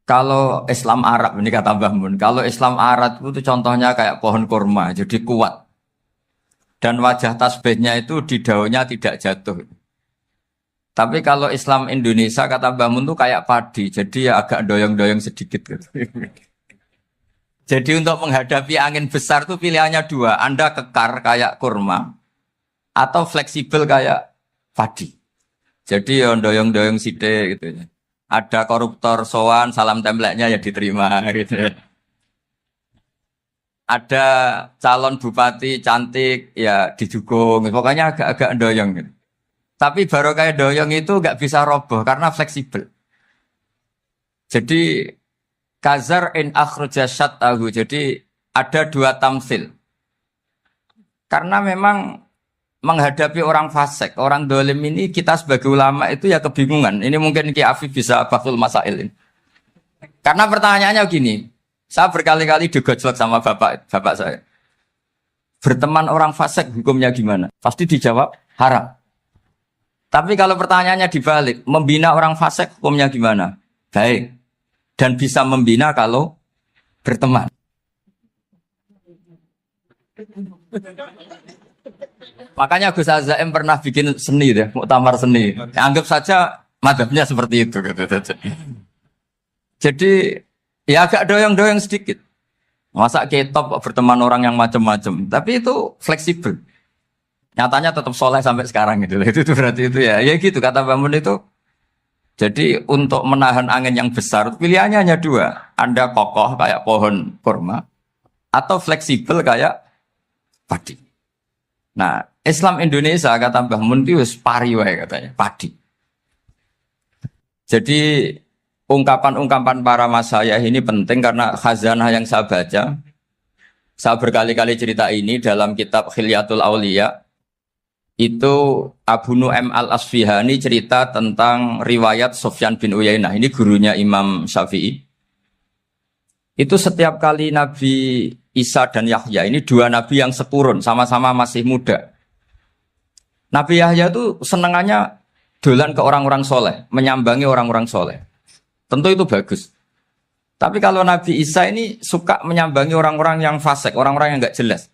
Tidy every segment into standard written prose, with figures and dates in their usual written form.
Kalau Islam Arab ini kata Mbah Mun, kalau Islam Arab itu contohnya kayak pohon kurma, jadi kuat dan wajah tasbihnya itu di daunnya tidak jatuh. Tapi kalau Islam Indonesia kata Mbah Mun itu kayak padi, jadi ya agak doyong-doyong sedikit gitu. Jadi untuk menghadapi angin besar tuh pilihannya dua, Anda kekar kayak kurma atau fleksibel kayak padi. Jadi ya doyong-doyong sithik gitu ya. Ada koruptor sowan, salam templeknya ya diterima gitu ya. Ada calon bupati cantik ya didukung. Pokoknya agak-agak doyong gitu. Tapi baru kayak doyong itu nggak bisa roboh karena fleksibel. Jadi kazar in akhraja tahu. Jadi ada dua tamsil. Karena memang menghadapi orang fasik, orang dolim ini kita sebagai ulama itu ya kebingungan. Ini mungkin Ki Afif bisa bahul masail ini. Karena pertanyaannya gini, saya berkali-kali digojlok sama bapak saya. Berteman orang fasik hukumnya gimana? Pasti dijawab haram. Tapi kalau pertanyaannya dibalik, membina orang fasik hukumnya gimana? Baik. Dan bisa membina kalau berteman. Makanya Gus Azaim pernah bikin seni deh, muktamar seni. Anggap saja madhabnya seperti itu. Gitu. Jadi ya agak doyong-doyong sedikit. Masa ketop berteman orang yang macam-macam. Tapi itu fleksibel. Nyatanya tetap soleh sampai sekarang gitu. Itu berarti itu ya. Ya gitu kata Bangun itu. Jadi untuk menahan angin yang besar pilihannya hanya dua. Anda kokoh kayak pohon kurma atau fleksibel kayak padi. Nah, Islam Indonesia kata Mbah Mun itu pari wae katanya, padi. Jadi ungkapan-ungkapan para masyayikh ini penting karena khazanah yang saya baca. Saya berkali-kali cerita ini dalam kitab Khilyatul Auliya. Itu Abu Nu'aim al-Asfihani cerita tentang riwayat Sufyan bin Uyainah. Ini gurunya Imam Syafi'i. Itu setiap kali Nabi Isa dan Yahya, ini dua nabi yang sekurun, sama-sama masih muda. Nabi Yahya itu senengannya dolan ke orang-orang soleh, menyambangi orang-orang soleh. Tentu itu bagus. Tapi kalau Nabi Isa ini suka menyambangi orang-orang yang fasik, orang-orang yang nggak jelas.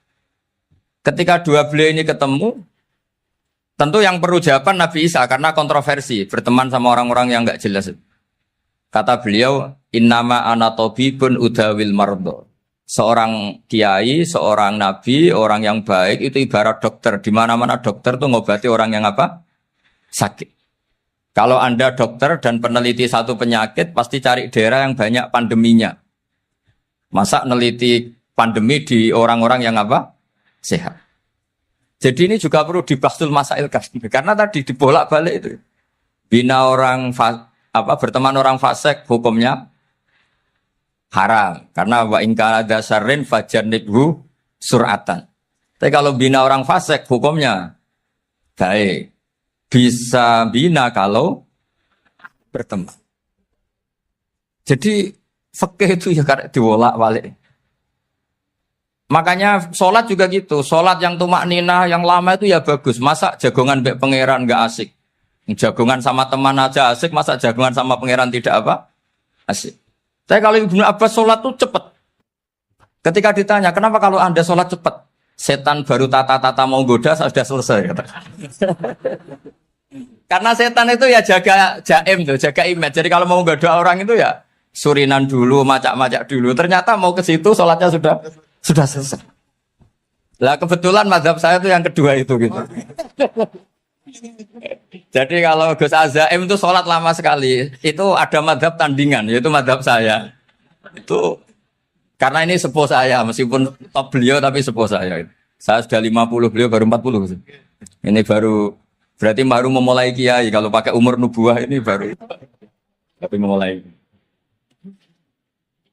Ketika dua beliau ini ketemu, tentu yang perlu jawaban Nabi Isa karena kontroversi, berteman sama orang-orang yang nggak jelas. Kata beliau, innama ana tabibun udawil mardo. Seorang kiai, seorang nabi, orang yang baik itu ibarat dokter. Di mana-mana dokter tuh ngobati orang yang apa? Sakit. Kalau Anda dokter dan peneliti satu penyakit, pasti cari daerah yang banyak pandeminya. Masa neliti pandemi di orang-orang yang apa? Sehat. Jadi ini juga perlu dibahsul masail karena tadi dibolak-balik itu. Bina orang berteman orang fasik hukumnya haram karena wa in kana dasarin fajanibhu suratan. Tapi kalau bina orang fasik hukumnya baik. Bisa bina kalau berteman. Jadi fikih itu ya karena dibolak-balik. Makanya sholat juga gitu. Sholat yang tumak ninah yang lama itu ya bagus. Masa jagongan mbek pangeran nggak asik. Jagongan sama teman aja asik, masa jagongan sama pangeran tidak apa? Asik. Tapi kalau Ibnu Abbas sholat tuh cepat. Ketika ditanya, kenapa kalau Anda sholat cepat? Setan baru tata-tata mau goda, sudah selesai. Kata. Karena setan itu ya jaga jaim tuh, jaga image. Jadi kalau mau goda orang itu ya surinan dulu, macak-macak dulu. Ternyata mau ke situ sholatnya sudah selesai. Lah kebetulan mazhab saya itu yang kedua itu gitu. Jadi kalau Gus Azaim itu sholat lama sekali, itu ada madhab tandingan, yaitu madhab saya. Itu karena ini sepuh saya, meskipun top beliau tapi sepuh saya. Saya sudah 50, beliau baru 40. Ini berarti baru memulai kiai. Kalau pakai umur nubuah ini baru tapi memulai.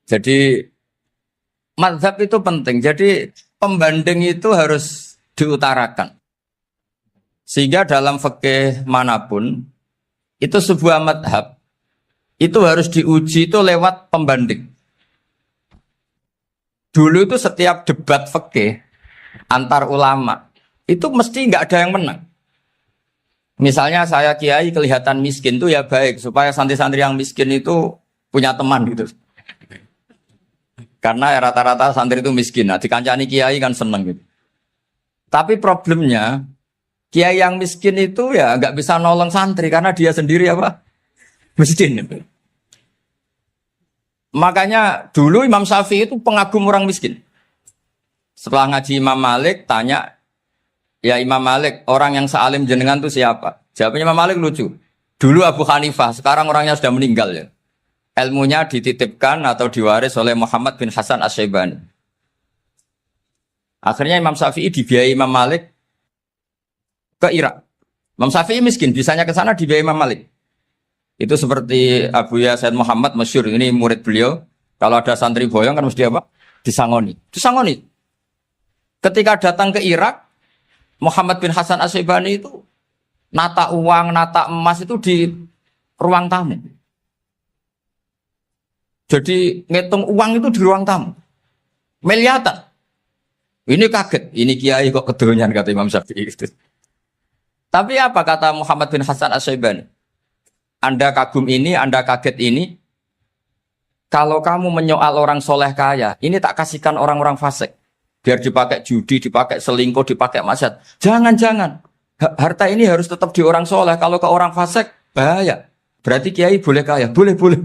Jadi madhab itu penting. Jadi pembanding itu harus diutarakan. Sehingga dalam fikih manapun itu sebuah madhab itu harus diuji itu lewat pembanding. Dulu itu setiap debat fikih antar ulama itu mesti nggak ada yang menang. Misalnya saya kiai kelihatan miskin itu ya baik supaya santri-santri yang miskin itu punya teman gitu. Karena rata-rata santri itu miskin. Nah, dikancani kiai kan seneng gitu. Tapi problemnya kiai yang miskin itu ya nggak bisa nolong santri karena dia sendiri apa? Miskin. Makanya dulu Imam Syafi'i itu pengagum orang miskin. Setelah ngaji Imam Malik tanya, ya Imam Malik, orang yang sealim jenengan itu siapa? Jawabnya Imam Malik lucu. Dulu Abu Hanifah, sekarang orangnya sudah meninggal ya. Ilmunya dititipkan atau diwaris oleh Muhammad bin Hasan Asy-Syaibani. Akhirnya Imam Syafi'i dibiayai Imam Malik ke Irak. Imam Syafi'i miskin, bisanya ke sana dibiayai Imam Malik. Itu seperti Abu Ya Said Muhammad masyhur, ini murid beliau. Kalau ada santri boyong kan mesti apa? Disangoni. Disangoni. Ketika datang ke Irak, Muhammad bin Hasan Asy-Syaibani itu nata uang, nata emas itu di ruang tamu. Jadi ngitung uang itu di ruang tamu. Miliatan. Ini kaget. Ini kiai kok kedonyan kata Imam Syafi'i. Tapi apa kata Muhammad bin Hasan Asy-Syaibani? Anda kagum ini, Anda kaget ini. Kalau kamu menyoal orang soleh kaya, ini tak kasihkan orang-orang fasik. Biar dipakai judi, dipakai selingkuh, dipakai maksiat. Jangan-jangan. Harta ini harus tetap di orang soleh. Kalau ke orang fasik, bahaya. Berarti kiai boleh kaya. Boleh-boleh.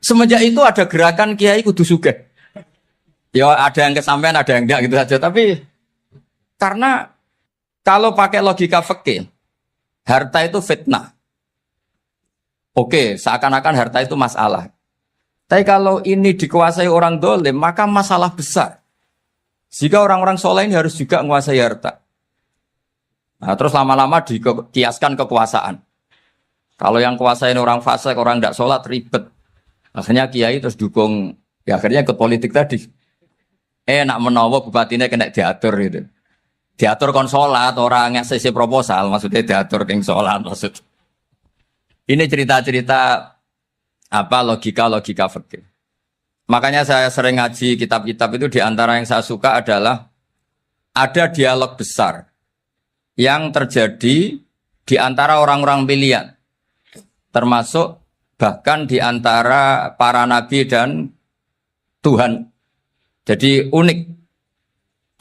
Semenjak itu ada gerakan kiai kudu sugih. Ya ada yang kesampaian, ada yang enggak gitu saja. Tapi karena kalau pakai logika fikih, harta itu fitnah. Oke, seakan-akan harta itu masalah. Tapi kalau ini dikuasai orang dolim, maka masalah besar. Jika orang-orang soleh ini harus juga menguasai harta. Nah, terus lama-lama dikiaskan kekuasaan. Kalau yang kuasain orang fasik, orang tidak sholat, ribet. Akhirnya kiai terus dukung, ya akhirnya ikut politik tadi. Nak menawa bupatinya kena diatur gitu. Diatur kon sholat, orang yang sesi proposal, maksudnya diatur keng sholat maksud. Ini cerita-cerita apa logika-logika fikih. Makanya saya sering ngaji kitab-kitab itu, diantara yang saya suka adalah ada dialog besar yang terjadi di antara orang-orang pilihan, termasuk bahkan di antara para nabi dan Tuhan. Jadi unik.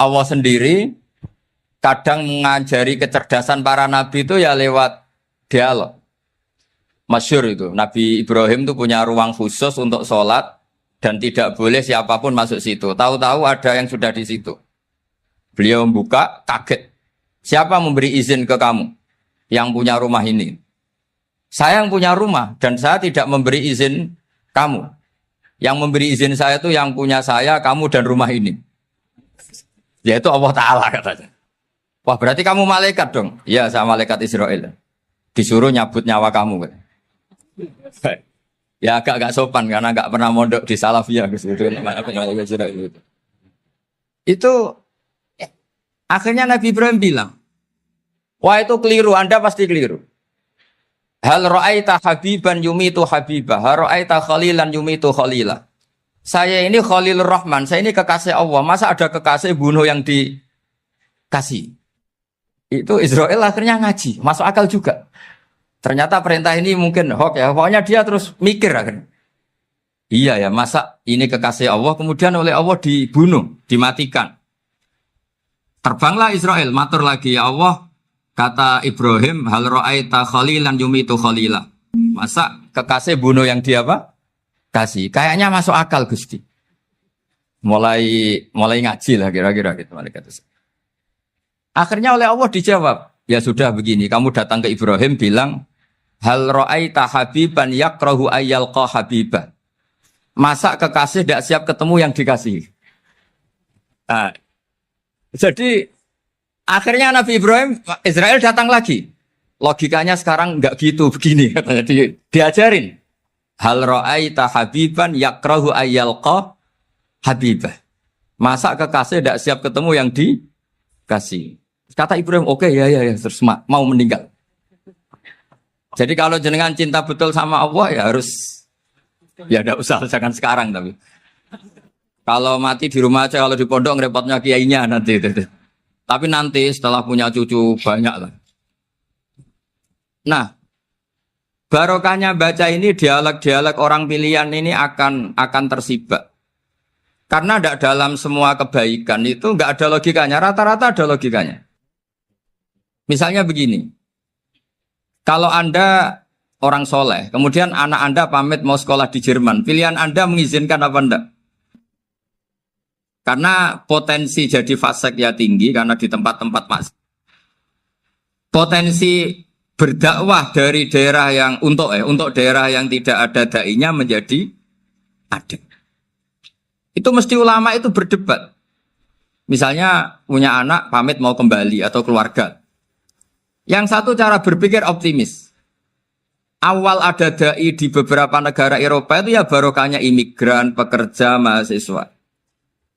Allah sendiri kadang mengajari kecerdasan para nabi itu ya lewat dialog. Masyhur itu, Nabi Ibrahim itu punya ruang khusus untuk sholat dan tidak boleh siapapun masuk situ. Tahu-tahu ada yang sudah di situ. Beliau membuka, kaget. Siapa memberi izin ke kamu yang punya rumah ini? Saya yang punya rumah dan saya tidak memberi izin kamu. Yang memberi izin saya itu yang punya saya, kamu dan rumah ini. Yaitu Allah Ta'ala katanya. Wah berarti kamu malaikat dong? Iya saya malaikat Israel. Disuruh nyabut nyawa kamu. Ya agak sopan karena agak pernah mondok di Salafiyah. Itu akhirnya Nabi Ibrahim bilang, wah itu keliru, Anda pasti keliru. Hal ra'aita habiban yumitu habibah, hal ra'aita khalilan yumitu khalilah. Saya ini Khalilur Rahman, saya ini kekasih Allah. Masa ada kekasih bunuh yang dikasih? Itu Israel akhirnya ngaji, masuk akal juga. Ternyata perintah ini mungkin hoax ya. Pokoknya dia terus mikir akhirnya. Iya ya, masa ini kekasih Allah kemudian oleh Allah dibunuh, dimatikan. Terbanglah Israel, matur lagi ya Allah. Kata Ibrahim, hal ra'aita khalilan yumitu khalilah. Masa kekasih bunuh yang dia apa? Kasih. Kayaknya masuk akal Gusti. Mulai ngaji lah kira-kira gitu. Akhirnya oleh Allah dijawab, ya sudah begini, kamu datang ke Ibrahim bilang, hal ra'aita habiban yakrahu ayyalqa habibah. Masa kekasih tidak siap ketemu yang dikasih. Nah, jadi akhirnya Nabi Ibrahim, Israel datang lagi. Logikanya sekarang enggak gitu, begini katanya diajarin. Hal ra'aita habiban yakrahu ayyalqa habibah. Masa kekasih tidak siap ketemu yang dikasih. Kata Ibrahim, oke, ya, terus mau meninggal. Jadi kalau jenengan cinta betul sama Allah ya harus, ya tidak usah, jangan sekarang tapi. Kalau mati di rumah aja, kalau di pondok repotnya kiainya nanti. Tapi nanti setelah punya cucu banyak lah. Nah, Barokahnya baca ini dialog-dialog orang pilihan ini akan tersibak. Karena tidak dalam semua kebaikan itu nggak ada logikanya. Rata-rata ada logikanya. Misalnya begini. Kalau Anda orang soleh, kemudian anak Anda pamit mau sekolah di Jerman, pilihan Anda mengizinkan apa enggak? Karena potensi jadi fasik ya tinggi karena di tempat-tempat mas. Potensi berdakwah dari daerah yang untuk daerah yang tidak ada dai-nya menjadi ada. Itu mesti ulama itu berdebat. Misalnya punya anak pamit mau kembali atau keluarga. Yang satu cara berpikir optimis. Awal ada dai di beberapa negara Eropa itu ya barokahnya imigran, pekerja, mahasiswa.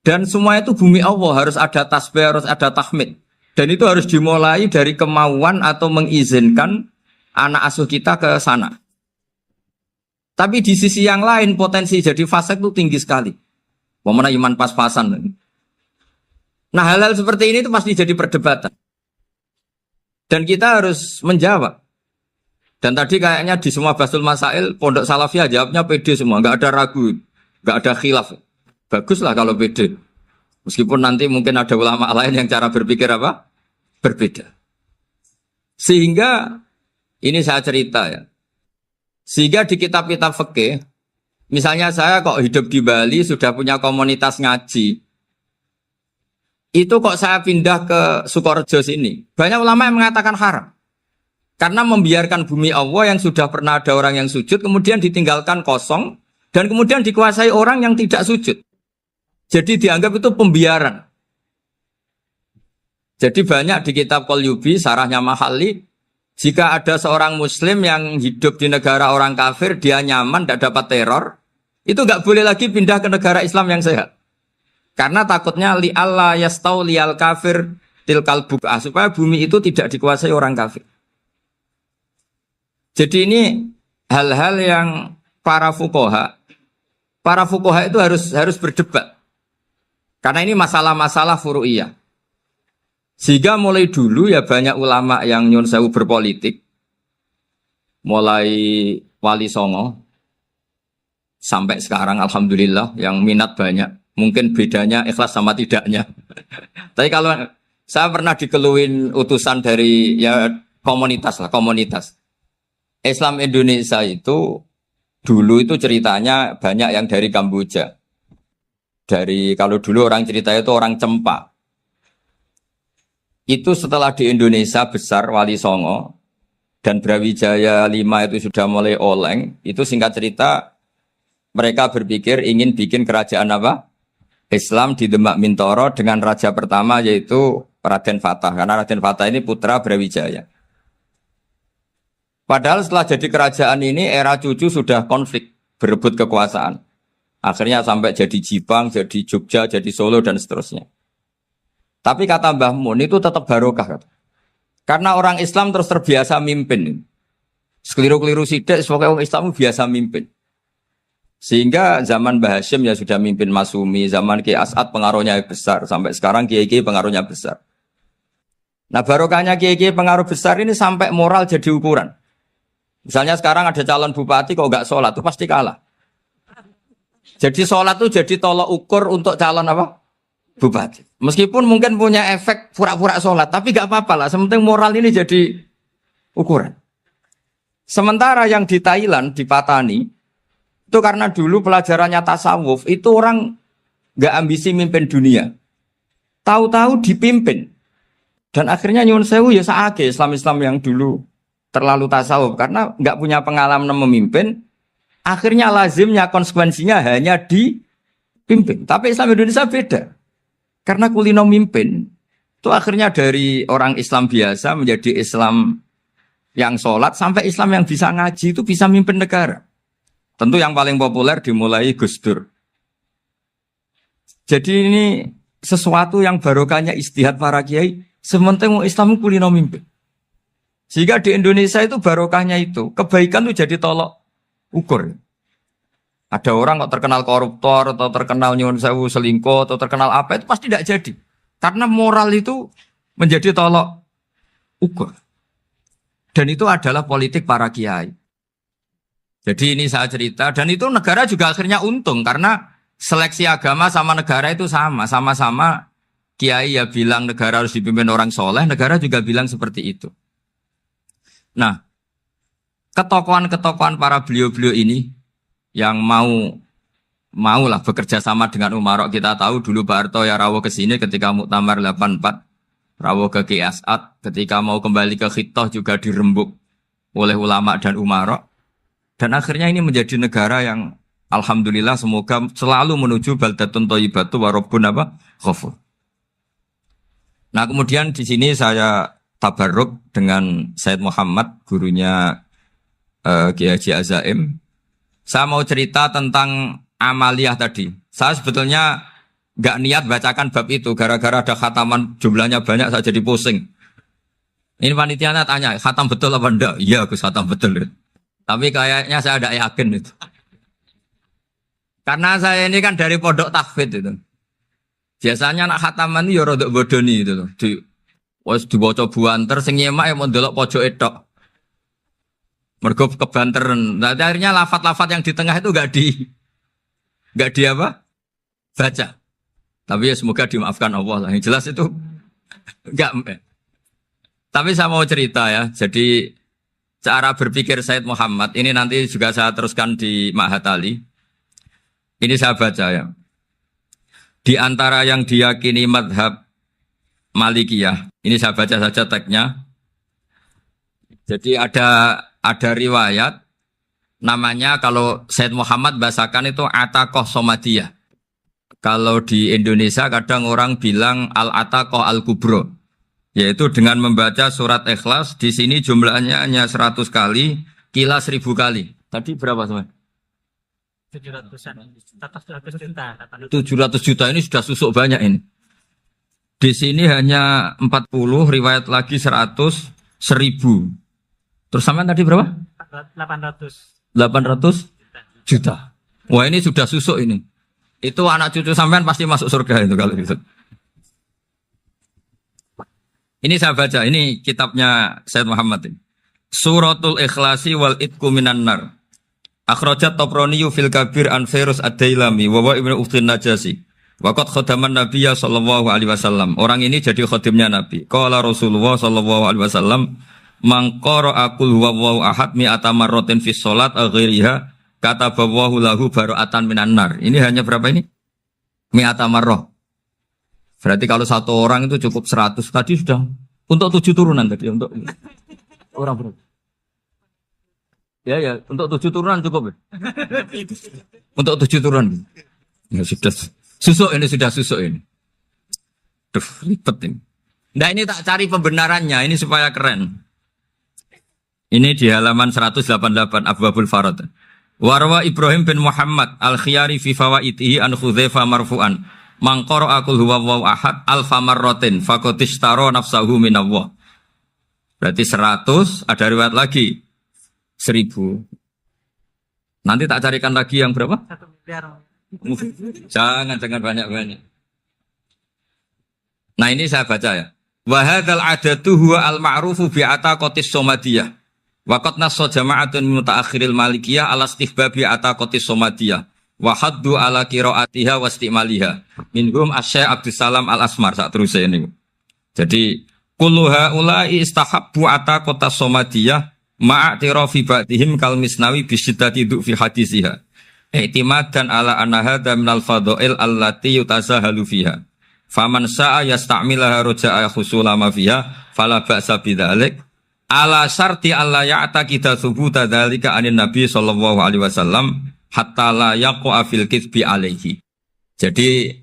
Dan semua itu bumi Allah, harus ada tasbih, harus ada tahmid. Dan itu harus dimulai dari kemauan atau mengizinkan anak asuh kita ke sana. Tapi di sisi yang lain potensi jadi fasik itu tinggi sekali. Mana iman pas-pasan. Nah hal-hal seperti ini itu pasti jadi perdebatan. Dan kita harus menjawab. Dan tadi kayaknya di semua Basul Masail, Pondok Salafiyah jawabnya pede semua. Nggak ada ragu, nggak ada khilaf. Baguslah kalau pede. Meskipun nanti mungkin ada ulama lain yang cara berpikir apa? Berbeda. Sehingga, ini saya cerita ya. Sehingga di kitab-kitab fikih, misalnya saya kok hidup di Bali, sudah punya komunitas ngaji. Itu kok saya pindah ke Sukorejo sini. Banyak ulama yang mengatakan haram. Karena membiarkan bumi Allah yang sudah pernah ada orang yang sujud, kemudian ditinggalkan kosong, dan kemudian dikuasai orang yang tidak sujud. Jadi dianggap itu pembiaran. Jadi banyak di kitab Qalyubi, sarahnya Mahalli, jika ada seorang muslim yang hidup di negara orang kafir, dia nyaman, tidak dapat teror, itu nggak boleh lagi pindah ke negara Islam yang sehat. Karena takutnya li'alla yastau li'al kafir tilkal buk'ah, supaya bumi itu tidak dikuasai orang kafir. Jadi ini hal-hal yang para fuqaha itu harus berdebat. Karena ini masalah-masalah furu'iyah. Sehingga mulai dulu ya banyak ulama yang nyun sewu berpolitik. Mulai Wali Songo sampai sekarang alhamdulillah yang minat banyak. Mungkin bedanya ikhlas sama tidaknya. Tapi kalau saya pernah dikeluhin utusan dari ya komunitas. Islam Indonesia itu dulu itu ceritanya banyak yang dari Kamboja. Kalau dulu orang cerita itu orang Cempa. Itu setelah di Indonesia besar Wali Songo dan Brawijaya 5 itu sudah mulai oleng. Itu singkat cerita mereka berpikir ingin bikin kerajaan apa? Islam di Demak Mintoro dengan raja pertama yaitu Raden Fatah. Karena Raden Fatah ini putra Brawijaya. Padahal setelah jadi kerajaan ini era cucu sudah konflik berebut kekuasaan. Akhirnya sampai jadi Jipang, jadi Jogja, jadi Solo dan seterusnya. Tapi kata Mbah Mun itu tetap barokah. Karena orang Islam terus terbiasa mimpin. Sekeliru-keliru sidik, sebagai orang Islam biasa mimpin. Sehingga zaman Mbah Hashim ya sudah mimpin Masumi, zaman Ki As'ad pengaruhnya besar. Sampai sekarang Kiai pengaruhnya besar. Nah barokahnya Kiai pengaruh besar ini sampai moral jadi ukuran. Misalnya sekarang ada calon bupati kok nggak sholat, itu pasti kalah. Jadi sholat itu jadi tolok ukur untuk calon apa? Bupati. Meskipun mungkin punya efek pura-pura sholat, tapi nggak apa-apa lah. Sementing moral ini jadi ukuran. Sementara yang di Thailand, di Patani, itu karena dulu pelajarannya tasawuf, itu orang nggak ambisi mimpin dunia. Tahu-tahu dipimpin. Dan akhirnya nyuwun sewu ya saake Islam-Islam yang dulu terlalu tasawuf. Karena nggak punya pengalaman memimpin, akhirnya lazimnya konsekuensinya hanya dipimpin. Tapi Islam Indonesia beda. Karena kulino mimpin, itu akhirnya dari orang Islam biasa menjadi Islam yang sholat, sampai Islam yang bisa ngaji itu bisa mimpin negara. Tentu yang paling populer dimulai Gus Dur. Jadi ini sesuatu yang barokahnya istihad para kiai, sementing Islam kulino mimpin. Sehingga di Indonesia itu barokahnya itu, kebaikan itu jadi tolok ukur. Ada orang kok terkenal koruptor, atau terkenal nyuwun sewu selingkuh, atau terkenal apa, itu pasti tidak jadi. Karena moral itu menjadi tolok ukur. Dan itu adalah politik para kiai. Jadi ini saya cerita, dan itu negara juga akhirnya untung karena seleksi agama sama negara itu sama-sama kiai ya bilang negara harus dipimpin orang soleh, negara juga bilang seperti itu. Nah, ketokohan-ketokohan para beliau-beliau ini yang maulah bekerja sama dengan Umarok. Kita tahu dulu Pak Harto ya rawuh ke sini ketika Muktamar 84, rawuh ke Ki As'ad, ketika mau kembali ke Khittah juga dirembuk oleh ulama dan Umarok. Dan akhirnya ini menjadi negara yang alhamdulillah semoga selalu menuju baldatun thayyibatu wa rabbun ghafur. Nah, kemudian di sini saya tabarruk dengan Said Muhammad, gurunya Kiai Haji Azaim. Saya mau cerita tentang amaliyah tadi. Saya sebetulnya nggak niat bacakan bab itu, gara-gara ada khataman jumlahnya banyak saya jadi pusing. Ini panitianya tanya, khatam betul apa enggak? Iya, Gus, khatam betul. Tapi kayaknya saya tidak yakin itu. Karena saya ini kan dari pondok tahfidz itu. Biasanya anak khataman itu ya rodok bodoni itu. Wes dibaca buanter sing nyemak ya mau ndelok pojok etok. Mergo kebanteren. Nah, akhirnya lafat-lafat yang di tengah itu enggak di apa? Baca. Tapi ya semoga dimaafkan Allah lah. Yang jelas itu enggak. Tapi saya mau cerita ya. Jadi cara berpikir Said Muhammad ini nanti juga saya teruskan di Ma'had Ali. Ini saya baca ya. Di antara yang diyakini madhab Malikiyah, ini saya baca saja teksnya. Jadi ada riwayat namanya kalau Said Muhammad bahasakan itu Ataqoh Somadiyah. Kalau di Indonesia kadang orang bilang Al-Ataqoh Al-Kubro, yaitu dengan membaca surat Ikhlas. Di sini jumlahnya hanya 100 kali, Qila 1000 kali. Tadi berapa teman? 700 juta. 700 juta ini sudah susuk banyak ini. Di sini hanya 40, riwayat lagi 100, 1000. Terus sampean tadi berapa? 800 juta. Wah, ini sudah susuk ini. Itu anak cucu sampean pasti masuk surga itu kalau gitu. Ini saya baca, ini kitabnya Said Muhammad ini. Suratul Ikhlasi wal Itqu minan nar. Akhrajat Tabraniyu fil Kabir an Fairuz ad-Dailami wa wa Ibnu Uftin Najasi. Waqad khadaman Nabiyya sallallahu alaihi wasallam. Orang ini jadi khadimnya Nabi. Qala Rasulullah sallallahu alaihi wasallam, "Man qara'a qul huwallahu ahad mi'ata marratin fi shalat ghairiha katabahu lahu bara'atan minan nar." Ini hanya berapa ini? Mi'ata marrah. Berarti kalau satu orang itu cukup 100. Tadi sudah untuk 7 turunan tadi untuk orang berapa? Ya, untuk 7 turunan cukup. Ya? Untuk 7 turunan. Ya sudah susuk ini, sudah susuk ini. Duh, ribet ini. Nah, ini tak cari pembenarannya, ini supaya keren. Ini di halaman 188 Abwabul Farad. Warwa Ibrahim bin Muhammad Al-Khiyari fi fawaitihi an Khudzaifa marfu'an. Man qara'a qul huwallahu ahad alfa marratin faqad ishtara nafsahu minallah. Berarti 100, ada riwayat lagi 1000. Nanti tak carikan lagi yang berapa? 1 miliar. Jangan banyak-banyak. Nah, ini saya baca ya. Wa hadzal adatu huwa al-ma'rufu bi ataqatis somadiyah. Wa qad nassa jama'atun mutaakhiril malikiyah ala istihbabi ataqatis somadiyah. Wa haddu ala qiraatiha wa istimaliha. Minhum Asy-Syaikh Abdus Salam Al-Asmar sak teruse ini. Jadi kullu haula'i istahabbu ataqatas somadiyah ma'atirafi ba'dihim kal misnawi bisyidati du'fi hadisiha. I'timadan ala anna hadha minal fadha'il allati yutasahalu fiha. Faman sa'a yasta'milaha roja'a khusula ma fiha fala ba'sa bidzalik. Ala syarti alla ya'taqida thubuta dzalika anin nabi sallallahu alaihi wasallam hatta la yaqa'a fil kitsbi alaihi. Jadi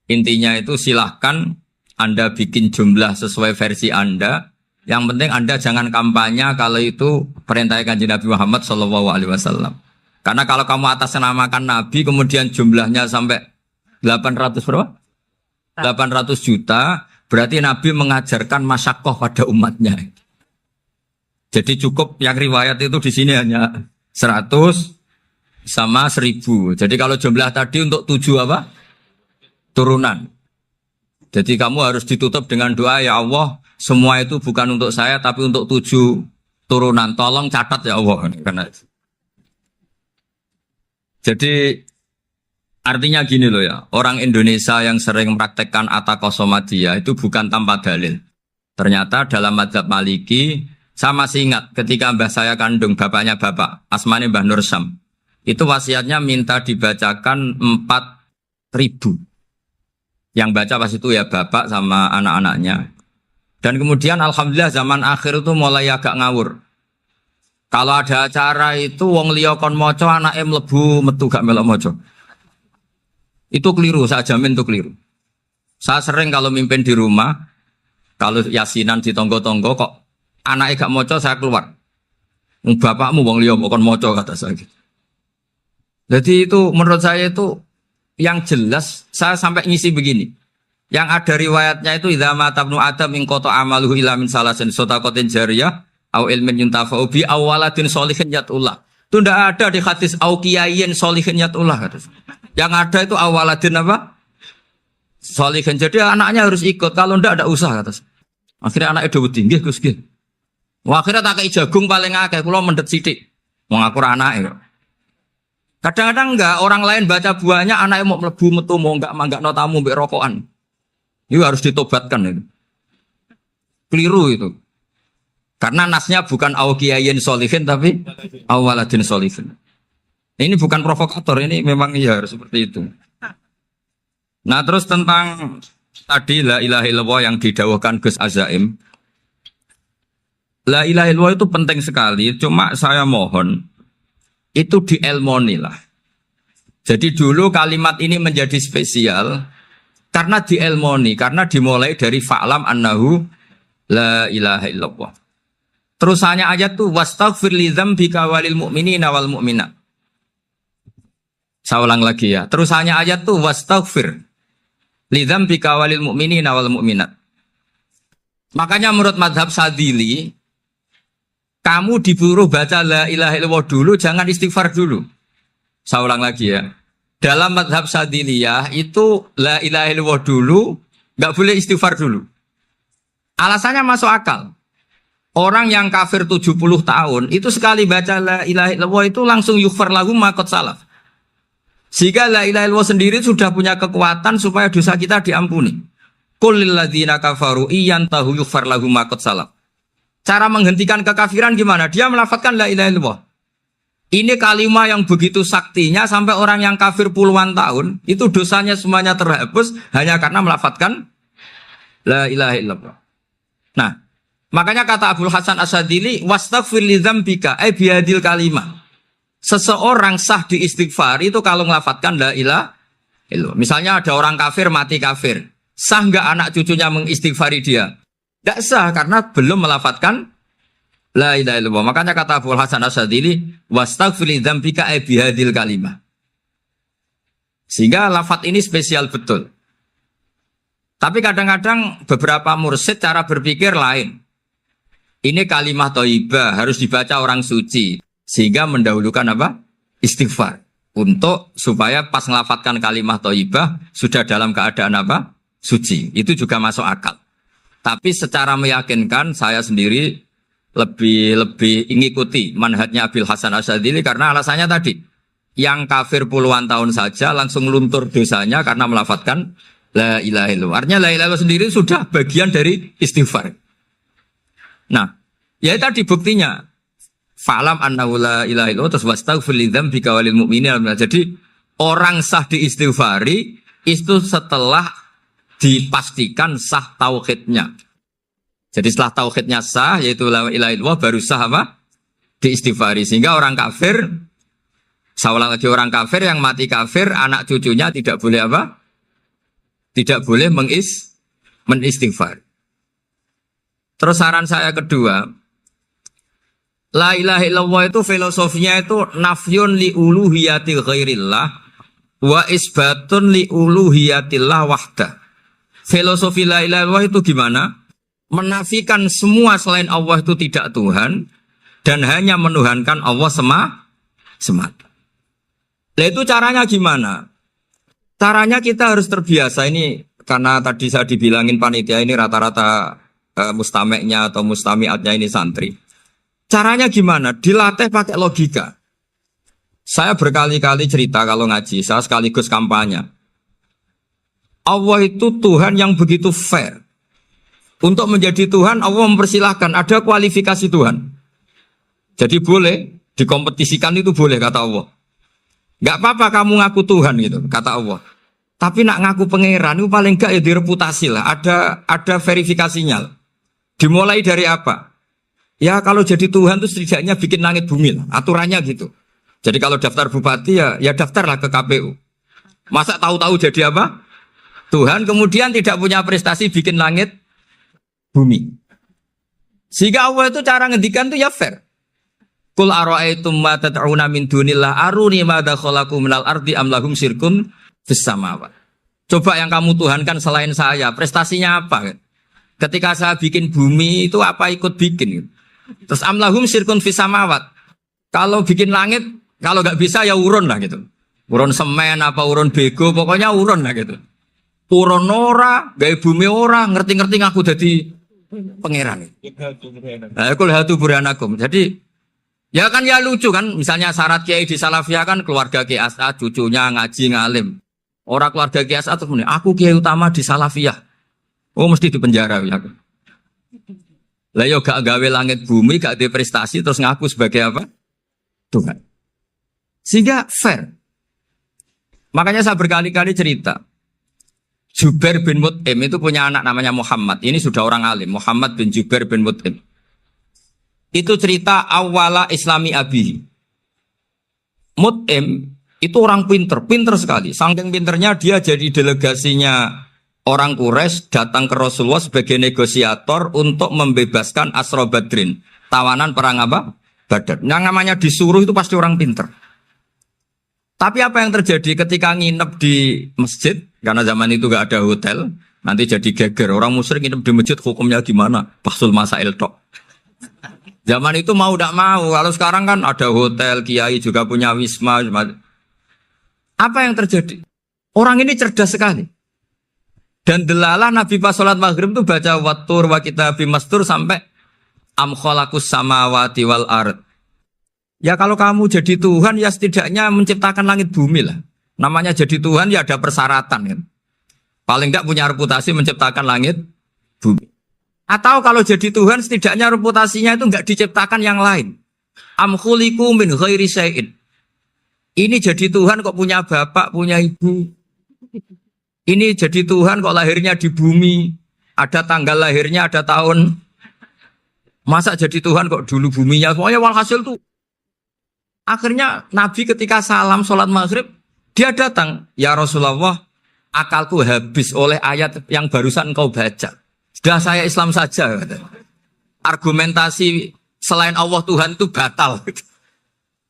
intinya itu silahkan Anda bikin jumlah sesuai versi Anda. Yang penting Anda jangan kampanye kalau itu perintah Kanjeng Nabi Muhammad sallallahu alaihi wasallam. Karena kalau kamu atasnamakan Nabi kemudian jumlahnya sampai 800 berapa? 800 juta, berarti Nabi mengajarkan masyakoh pada umatnya. Jadi cukup yang riwayat itu di sini hanya 100 sama 1000. Jadi kalau jumlah tadi untuk 7 apa? Turunan. Jadi kamu harus ditutup dengan doa, ya Allah, semua itu bukan untuk saya tapi untuk 7 turunan. Tolong catat ya Allah. Karena Jadi artinya gini loh ya, orang Indonesia yang sering mempraktekkan atakosomadiyah itu bukan tanpa dalil. Ternyata dalam mazhab Maliki, saya masih ingat ketika mbah saya kandung, bapaknya bapak, asmane Mbah Nur Syam, itu wasiatnya minta dibacakan 4.000. Yang baca pas itu ya bapak sama anak-anaknya. Dan kemudian alhamdulillah zaman akhir itu mulai agak ngawur. Kalau ada acara itu wong liya kon maca anake mlebu metu gak melok maca. Itu keliru, saya jamin itu keliru. Saya sering kalau mimpin di rumah, kalau yasinan di tonggo-tonggo kok anaknya gak maca saya keluar. Bapakmu wong liya kon maca kata saya gitu. Jadi itu menurut saya itu yang jelas saya sampai ngisi begini. Yang ada riwayatnya itu idza mata ibnu adam min qata amaluhu illa min salasin shadaqatin jariyah au ilmin yuntafa'u bi awaladin sholihin yatullah. Itu ndak ada di hadis au kiyayin sholihin yatullah kata. Yang ada itu awaladin apa? Sholihin. Jadi anaknya harus ikut. Kalau ndak ada usaha kata. Akhirnya anaknya dawuh tinggi Gus nggih. Wah, akhirnya tak kei jagung paling akeh kula mendet sithik. Wong aku ora anake kok. Kadang-kadang enggak orang lain baca buahnya anaknya mau mlebu metu mau enggak tamu mbek rokokan. Itu harus ditobatkan itu. Keliru itu. Karena nasnya bukan aukiyayin solihin tapi awaladin solihin. Ini bukan provokator, ini memang ya harus seperti itu. Nah terus tentang tadi la ilaha illallah yang didawahkan Gus Azaim. La ilaha illallah itu penting sekali, cuma saya mohon itu dielmoni lah. Jadi dulu kalimat ini menjadi spesial karena dielmoni, karena dimulai dari fa'lam annahu la ilaha illallah. Terusannya ayat tuh wastaghfir li dzambika walil mu'minina wal mu'minat. Saya ulang lagi ya. Terusannya ayat tuh wastaghfir li dzambika walil mu'minina wal mu'minat. Makanya menurut mazhab Sadili, kamu disuruh baca la ilaha illallah dulu, jangan istighfar dulu. Saya ulang lagi ya. Dalam mazhab Sadiliyah itu la ilaha illallah dulu, nggak boleh istighfar dulu. Alasannya masuk akal. Orang yang kafir 70 tahun itu sekali baca la ilaha illallah itu langsung yughfar lahu ma qad salaf. Sehingga la ilaha illallah sendiri sudah punya kekuatan supaya dosa kita diampuni. Qul lil ladzina kafaru iyantahu yughfar lahum ma qad salaf. Cara menghentikan kekafiran gimana? Dia melafadzkan la ilaha illallah. Ini kalimat yang begitu saktinya sampai orang yang kafir puluhan tahun itu dosanya semuanya terhapus hanya karena melafadzkan la ilaha illallah. Nah, makanya kata Abdul Hasan Asadili wastaghfir li dzambika ay bihadil kalimah. Seseorang sah di istighfar itu kalau melafadzkan la ilaha illallah. Misalnya ada orang kafir mati kafir. Sah enggak anak cucunya mengistighfari dia? Tidak sah karena belum melafadzkan la ilaha illallah. Makanya kata Abu Hasan Asadili wastaghfir li dzambika ay bihadil kalimah. Sehingga lafadz ini spesial betul. Tapi kadang-kadang beberapa mursyid cara berpikir lain. Ini kalimat thayyibah harus dibaca orang suci sehingga mendahulukan apa? Istighfar. Untuk supaya pas melafadzkan kalimat thayyibah sudah dalam keadaan apa? Suci. Itu juga masuk akal. Tapi secara meyakinkan saya sendiri lebih mengikuti manhajnya Abil Hasan Asyadzili karena alasannya tadi yang kafir puluhan tahun saja langsung luntur dosanya karena melafadzkan la ilaha illallah. Artinya la ilaha illallah sendiri sudah bagian dari istighfar. Nah, ya tadi buktinya fa'lam annahu la ilaha illallah terus wastaghfir li dzambika walil mu'minina. Jadi orang sah diistighfari itu setelah dipastikan sah tauhidnya. Jadi setelah tauhidnya sah, yaitu la ilaha illallah, baru sah apa? Diistighfari. Sehingga orang kafir, saya ulang lagi, orang kafir yang mati kafir, anak cucunya tidak boleh apa? Tidak boleh menistighfar. Terus saran saya kedua, la ilaha illallah itu filosofinya itu nafyun li uluhiyati ghairillah wa isbatun li uluhiyatillah wahdah. Filosofi la ilaha illallah itu gimana? Menafikan semua selain Allah itu tidak Tuhan dan hanya menuhankan Allah semata. Nah itu caranya gimana? Caranya kita harus terbiasa ini karena tadi saya dibilangin panitia ini rata-rata mustameknya atau mustamiatnya ini santri. Caranya gimana? Dilatih pakai logika. Saya berkali-kali cerita kalau ngaji, saya sekaligus kampanye. Allah itu Tuhan yang begitu fair. Untuk menjadi Tuhan, Allah mempersilahkan, ada kualifikasi Tuhan. Jadi boleh, dikompetisikan itu boleh, kata Allah. Gak apa-apa kamu ngaku Tuhan gitu, kata Allah. Tapi nak ngaku pangeran itu paling gak ya direputasi lah, ada verifikasinya. Dimulai dari apa? Ya kalau jadi Tuhan itu setidaknya bikin langit bumi lah, aturannya gitu. Jadi kalau daftar bupati ya daftarlah ke KPU. Masa tahu-tahu jadi apa? Tuhan kemudian tidak punya prestasi bikin langit bumi. Sehingga Allah itu cara ngendikan itu ya fair. Qul ara'aytum ma tad'una min dunillah aruni madza khalaqu minal ardi am lahum syirkun fis samawat. Coba yang kamu tuhankan selain saya, prestasinya apa? Ketika saya bikin bumi itu apa ikut bikin? Terus am lahum syirkun fis samawat. Kalau bikin langit, kalau nggak bisa ya urun lah gitu. Urun semen apa urun bego, pokoknya urun lah gitu. Urun ora, gawe bumi ora, ngerti-ngerti ngaku jadi pangeran. Nah, kul hatu burhanakum. Jadi ya kan ya lucu kan, misalnya syarat kiai di Salafiyah kan keluarga Kiai As'ad, cucunya ngaji ngalim. Orang keluarga Kiai As'ad terus muni, aku kiai utama di Salafiyah. Oh mesti di penjara ya. Lah yo gak gawe langit bumi, gak ada prestasi terus ngaku sebagai apa? Tuhan. Sehingga fair. Makanya saya berkali-kali cerita. Jubair bin Mut'im itu punya anak namanya Muhammad. Ini sudah orang alim, Muhammad bin Jubair bin Mut'im. Itu cerita awala islami abihi. Mut'im itu orang pinter sekali. Saking pinternya dia jadi delegasinya orang Quraisy datang ke Rasulullah sebagai negosiator untuk membebaskan Asra Badrin. Tawanan perang apa? Badar. Yang namanya disuruh itu pasti orang pinter. Tapi apa yang terjadi ketika nginep di masjid? Karena zaman itu gak ada hotel. Nanti jadi geger. Orang musyrik nginep di masjid hukumnya gimana? Bahsul masail tok. Zaman itu mau tidak mau. Kalau sekarang kan ada hotel, kiai juga punya wisma. Apa yang terjadi? Orang ini cerdas sekali. Dan delalah Nabi pas sholat maghrib itu baca wattur wa kitabim mastur sampai am khalaqus samawati wal ard. Ya kalau kamu jadi Tuhan ya setidaknya menciptakan langit bumi lah. Namanya jadi Tuhan ya ada persyaratan kan. Paling tidak punya reputasi menciptakan langit bumi. Atau kalau jadi Tuhan setidaknya reputasinya itu enggak diciptakan yang lain. Am khuliqu min ghairi syai'in. Ini jadi Tuhan kok punya bapak, punya ibu. Ini jadi Tuhan kok lahirnya di bumi. Ada tanggal lahirnya, ada tahun. Masa jadi Tuhan kok dulu buminya semuanya walhasil tuh. Akhirnya Nabi ketika salam sholat maghrib, dia datang. Ya Rasulullah, akalku habis oleh ayat yang barusan engkau baca. Sudah saya Islam saja. Argumentasi selain Allah Tuhan itu batal.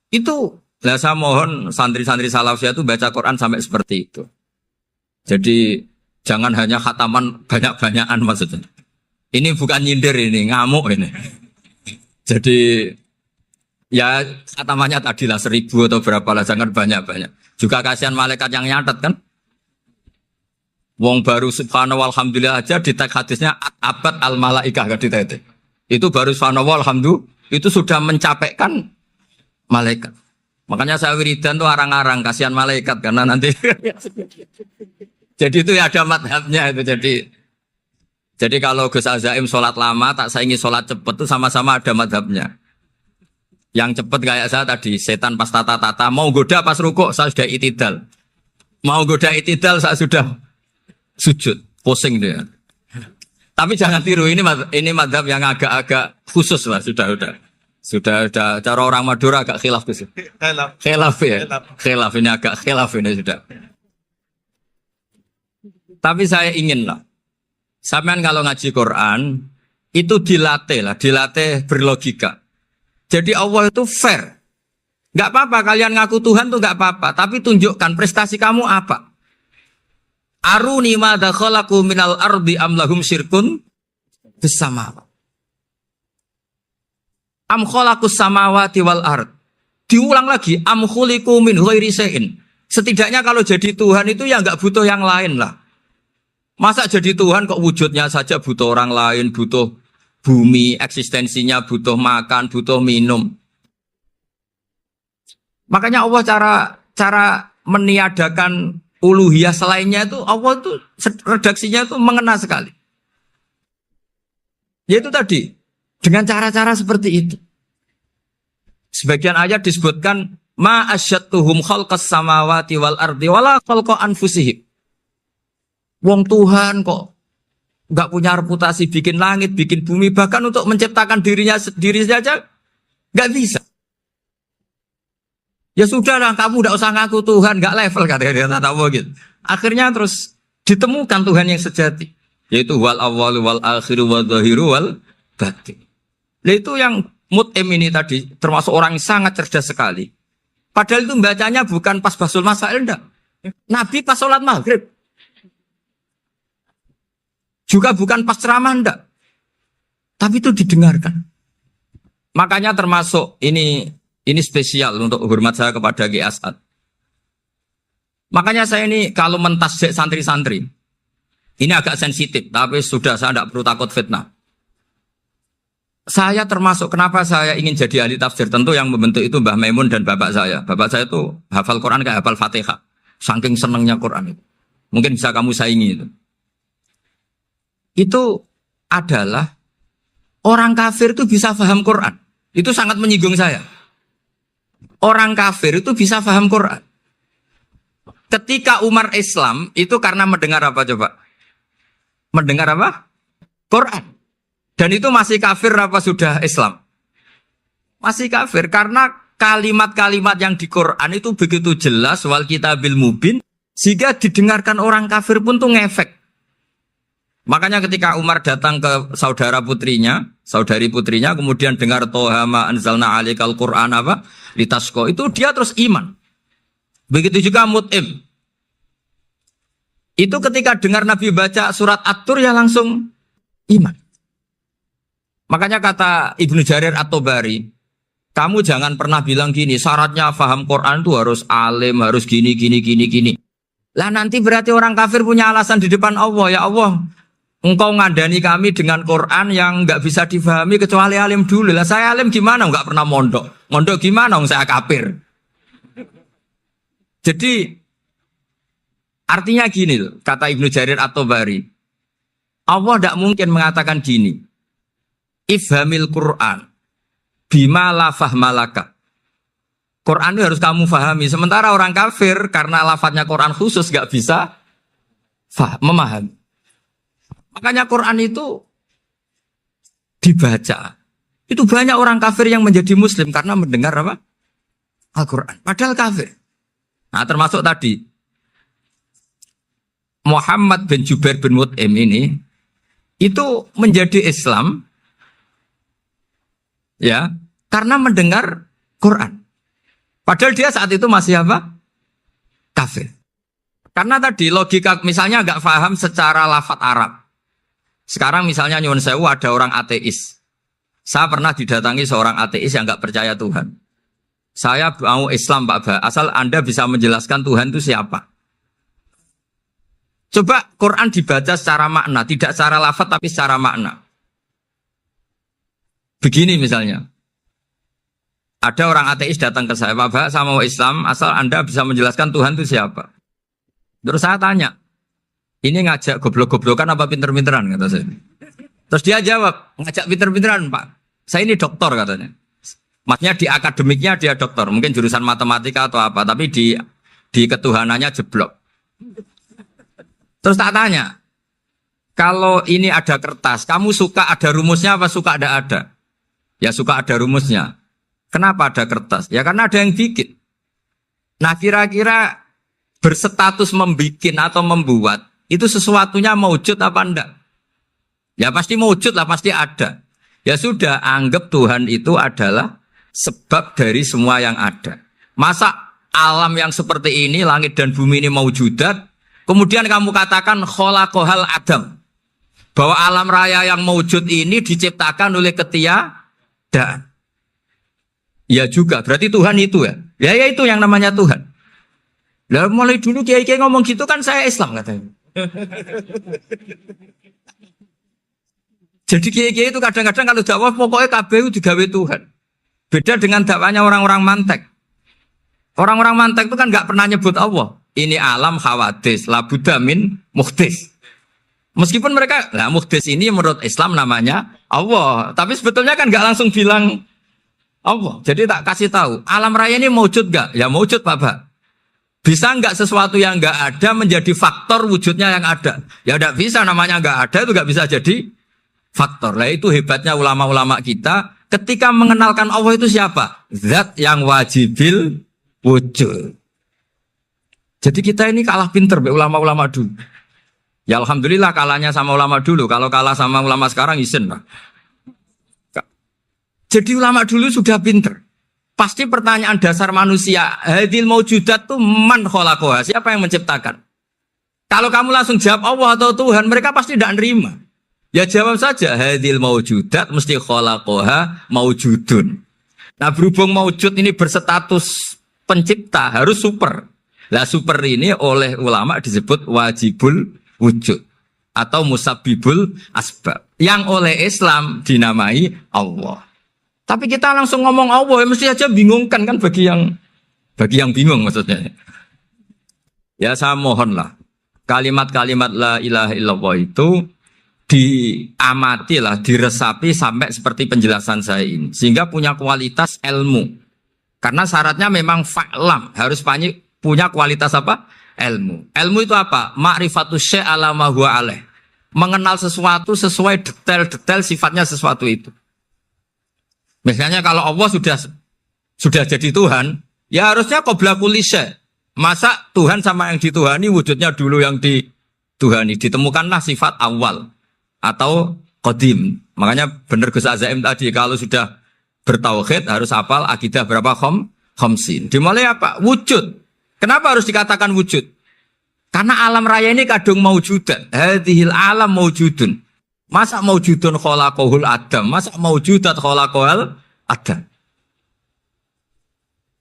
Itu, nah saya mohon santri-santri Salafiyah itu baca Quran sampai seperti itu. Jadi jangan hanya khataman banyak-banyakan maksudnya. Ini bukan nyindir ini, ngamuk ini. Jadi ya khatamannya tadilah 1000 atau berapa lah, jangan banyak-banyak. Juga kasihan malaikat yang nyatet kan. Wong baru subhanallah alhamdulillah aja di teks hadisnya abad al malaikah kan ditete. Itu baru subhanallah alhamdulillah itu sudah mencapaikan malaikat. Makanya saya wiridan tuh arang-arang kasihan malaikat karena nanti jadi itu ya ada madhabnya itu jadi kalau Gus Azaim sholat lama tak saingi sholat cepet itu sama-sama ada madhabnya. Yang cepet kayak saya tadi setan pas tata-tata mau goda pas rukuk saya sudah itidal. Mau goda itidal saya sudah sujud, pusing dia. Tapi jangan tiru ini madhab yang agak-agak khusus lah sudah cara orang Madura agak khilaf tuh. Khilaf ya. Khilaf ini agak khilaf ini sudah. Tapi saya ingin lah. Sampean kalau ngaji Quran itu dilatih berlogika. Jadi Allah itu fair. Gak apa-apa kalian ngaku Tuhan tuh gak apa-apa. Tapi tunjukkan prestasi kamu apa. Aruni madza khalaqu minal ardi am lahum syirkun fis samawati. Am khalaqus samawati wal ard. Diulang lagi am khuliqu min ghairi syai'in. Setidaknya kalau jadi Tuhan itu ya gak butuh yang lain lah. Masa jadi Tuhan kok wujudnya saja butuh orang lain, butuh bumi, eksistensinya butuh makan, butuh minum. Makanya Allah cara meniadakan uluhiyah selainnya itu Allah itu redaksinya itu mengena sekali. Yaitu tadi dengan cara-cara seperti itu. Sebagian ayat disebutkan ma asyattuhum khalqas samawati wal ardi wala khalqa anfusihim. Wong Tuhan kok nggak punya reputasi bikin langit, bikin bumi, bahkan untuk menciptakan dirinya sendiri saja nggak bisa. Ya sudahlah, kamu nggak usah ngaku Tuhan, nggak level kata-kata gitu. Akhirnya terus ditemukan Tuhan yang sejati, yaitu wal awwalu wal akhiru wal zahiru wal batin. Nah, itu yang Mut'im ini tadi termasuk orang yang sangat cerdas sekali. Padahal itu bacanya bukan pas basul masail, enggak. Nabi pas sholat maghrib. Juga bukan pas ceramah, enggak. Tapi itu didengarkan. Makanya termasuk ini spesial untuk hormat saya kepada Ki As'ad. Makanya saya ini kalau mentasjik santri-santri, ini agak sensitif, tapi sudah saya tidak perlu takut fitnah. Saya termasuk kenapa saya ingin jadi ahli tafsir, tentu yang membentuk itu Mbah Maimun dan bapak saya. Bapak saya itu hafal Quran kayak hafal Fatihah. Saking senangnya Quran itu. Mungkin bisa kamu saingi itu. Itu adalah orang kafir itu bisa paham Quran. Itu sangat menyinggung saya. Orang kafir itu bisa paham Quran. Ketika Umar Islam itu karena mendengar apa coba? Mendengar apa? Quran. Dan itu masih kafir apa sudah Islam? Masih kafir karena kalimat-kalimat yang di Quran itu begitu jelas wal kitabil mubin sehingga didengarkan orang kafir pun tuh ngefek. Makanya ketika Umar datang ke saudari putrinya kemudian dengar Toha ma anzalna alaikal Quran apa? Litasqa, itu dia terus iman. Begitu juga Mut'im. Itu ketika dengar Nabi baca surat At-Tur ya langsung iman. Makanya kata Ibnu Jarir At-Tabari, kamu jangan pernah bilang gini, syaratnya paham Quran itu harus alim, harus gini. Lah nanti berarti orang kafir punya alasan di depan Allah, ya Allah, engkau ngandani kami dengan Quran yang nggak bisa difahami kecuali alim dulu. Lah saya alim gimana? Nggak pernah mondok. Mondok gimana? Saya kafir. Jadi artinya gini loh, kata Ibnu Jarir At-Tabari, Allah tidak mungkin mengatakan gini. Ifhamil Quran bima la fahmalaka. Quran itu harus kamu fahami. Sementara orang kafir karena lafadznya Quran khusus gak bisa memahami. Makanya Quran itu dibaca. Itu banyak orang kafir yang menjadi muslim karena mendengar apa? Al-Quran. Padahal kafir. Nah termasuk tadi Muhammad bin Jubair bin Mut'im ini itu menjadi Islam ya, karena mendengar Quran. Padahal dia saat itu masih apa? Kafir. Karena tadi logika misalnya nggak paham secara lafadz Arab. Sekarang misalnya nyuwun sewu ada orang ateis. Saya pernah didatangi seorang ateis yang nggak percaya Tuhan. Saya mau Islam Pak Ba, asal Anda bisa menjelaskan Tuhan itu siapa. Coba Quran dibaca secara makna, tidak secara lafadz tapi secara makna. Begini misalnya, ada orang ateis datang ke saya, Pak, saya mau Islam, asal Anda bisa menjelaskan Tuhan itu siapa. Terus saya tanya, ini ngajak goblok-goblokan apa pinter-pinteran, kata saya. Terus dia jawab, ngajak pinter-pinteran Pak, saya ini doktor katanya. Maksudnya di akademiknya dia doktor, mungkin jurusan matematika atau apa, tapi di ketuhanannya jeblok. Terus tak tanya, kalau ini ada kertas, kamu suka ada rumusnya apa suka ada? Ya suka ada rumusnya. Kenapa ada kertas? Ya karena ada yang bikin. Nah kira-kira berstatus membikin atau membuat, itu sesuatunya mewujud apa enggak? Ya pasti mewujud lah, pasti ada. Ya sudah, anggap Tuhan itu adalah sebab dari semua yang ada. Masa alam yang seperti ini, langit dan bumi ini mewujudat, kemudian kamu katakan kholaqohal adam, bahwa alam raya yang mewujud ini diciptakan oleh ketiadaan. Ya juga, berarti Tuhan itu ya. Ya itu yang namanya Tuhan. Lah mulai dulu kiai-kiai ngomong gitu kan saya Islam katanya. Jadi kiai-kiai itu kadang-kadang kalau dakwah pokoknya KBU digawe Tuhan. Beda dengan dakwanya orang-orang mantek. Orang-orang mantek itu kan nggak pernah nyebut Allah. Ini alam hawadis, labudamin muhdis. Meskipun mereka, nah muhdis ini menurut Islam namanya Allah. Tapi sebetulnya kan nggak langsung bilang Allah. Jadi tak kasih tahu, alam raya ini mewujud nggak? Ya mewujud Pak. Bisa nggak sesuatu yang nggak ada menjadi faktor wujudnya yang ada? Ya nggak bisa, namanya nggak ada itu nggak bisa jadi faktor. Nah itu hebatnya ulama-ulama kita. Ketika mengenalkan Allah itu siapa? Zat yang wajibil wujud. Jadi kita ini kalah pinter ulama-ulama dulu. Ya alhamdulillah kalahnya sama ulama dulu. Kalau kalah sama ulama sekarang isen lah. Jadi ulama dulu sudah pinter. Pasti pertanyaan dasar manusia, hadil maujudat tuh man khalaqaha, siapa yang menciptakan? Kalau kamu langsung jawab Allah atau Tuhan, mereka pasti tidak nerima. Ya jawab saja, hadil maujudat mesti khalaqaha maujudun. Nah berhubung maujud ini berstatus pencipta, harus super. Lah super ini oleh ulama disebut wajibul wujud atau musabbibul asbab. Yang oleh Islam dinamai Allah. Tapi kita langsung ngomong Allah, mesti aja bingungkan kan bagi yang bingung maksudnya. Ya saya mohonlah kalimat-kalimat la ilaha illallah itu diamatilah, diresapi sampai seperti penjelasan saya ini, sehingga punya kualitas ilmu. Karena syaratnya memang fa'lam, harus punya kualitas apa? Ilmu. Ilmu itu apa? Ma'rifatus syai' ala ma huwa alaih. Mengenal sesuatu sesuai detail-detail sifatnya sesuatu itu. Misalnya kalau Allah sudah jadi Tuhan, ya harusnya qabla kulli syai'. Masa Tuhan sama yang dituhani wujudnya dulu yang dituhani. Ditemukanlah sifat awal atau qadim. Makanya benar Gus Azaim tadi kalau sudah bertauhid harus hafal akidah berapa khamsin. Dimulai apa? Wujud. Kenapa harus dikatakan wujud? Karena alam raya ini kadung maujudan. Hadhil alam maujudun. Masa maujudun khalaqahul adam? Masa maujudat khalaqahul adam?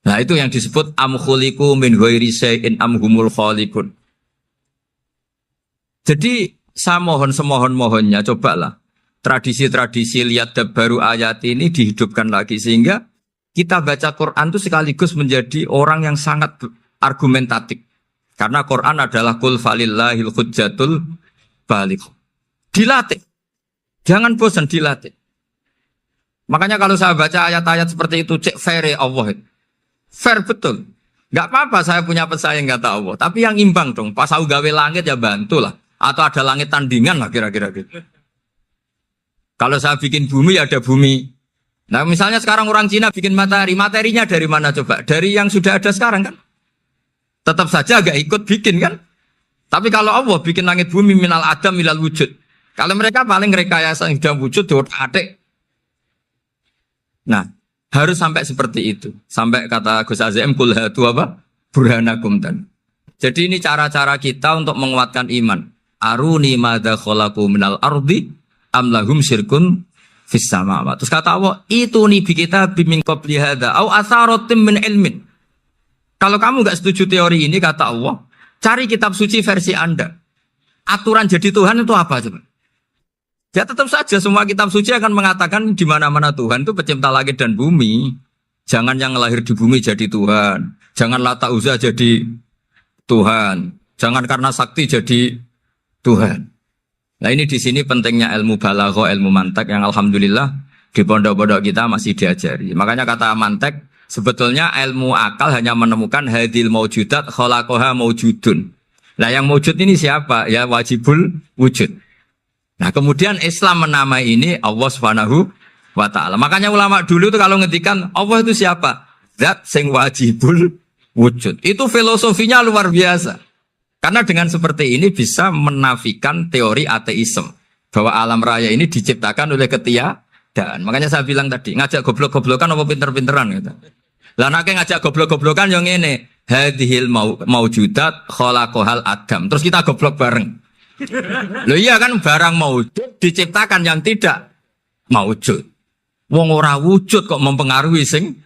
Nah itu yang disebut am khuliqu min ghairi syai'in am humul khaliqun. Jadi saya mohon semohon-mohonnya cobalah tradisi-tradisi lihat baru ayat ini dihidupkan lagi sehingga kita baca Quran itu sekaligus menjadi orang yang sangat argumentatif. Karena Quran adalah qul falillahil hujjatul baligh. Dilatih. Jangan bosan dilatih. Makanya kalau saya baca ayat-ayat seperti itu, cek fair Allah. Fair betul. Gak apa-apa saya punya pesaing kata Allah. Tapi yang imbang dong. Pas aku gawe langit ya bantulah. Atau ada langit tandingan lah kira-kira gitu. Kalau saya bikin bumi ya ada bumi. Nah misalnya sekarang orang Cina bikin matahari. Materinya dari mana coba? Dari yang sudah ada sekarang kan? Tetap saja agak ikut bikin kan? Tapi kalau Allah bikin langit bumi minal adam minal wujud. Kalau mereka paling rekayasa yang sudah wujud adik. Nah, harus sampai seperti itu. Sampai kata Gus Azim kul hatu apa? Burhanakum dan. Jadi ini cara-cara kita untuk menguatkan iman. Aruni madza khalaqu minal ardi am lahum syirkun fis samawati. Terus kata Allah, itu nih bi kita bimin qabli hadza au atharatim min ilmin. Kalau kamu enggak setuju teori ini kata Allah, cari kitab suci versi Anda. Aturan jadi Tuhan itu apa coba? Ya tetap saja semua kitab suci akan mengatakan di mana-mana Tuhan itu pencipta langit dan bumi. Jangan yang lahir di bumi jadi Tuhan. Jangan Lata Uzza jadi Tuhan. Jangan karena sakti jadi Tuhan. Nah ini di sini pentingnya ilmu balaghah, ilmu mantek yang alhamdulillah di pondok-pondok kita masih diajari. Makanya kata mantek sebetulnya ilmu akal hanya menemukan hadil maujudat khalaqaha maujudun. Nah yang maujud ini siapa? Ya wajibul wujud. Nah kemudian Islam menamai ini Allah Subhanahu wa ta'ala. Makanya ulama dulu itu kalau ngetikan Allah itu siapa? Zat sing wajibul wujud. Itu filosofinya luar biasa. Karena dengan seperti ini bisa menafikan teori ateisme. Bahwa alam raya ini diciptakan oleh ketiadaan. Makanya saya bilang tadi, ngajak goblok-goblokan apa pinter-pinteran gitu. Lah nek ngajak goblok-goblokan yang ini hadhil maujudat khalaqahal adam. Terus kita goblok bareng. Loh iya kan barang maujud diciptakan yang tidak maujud. Wong ora wujud kok mempengaruhi sing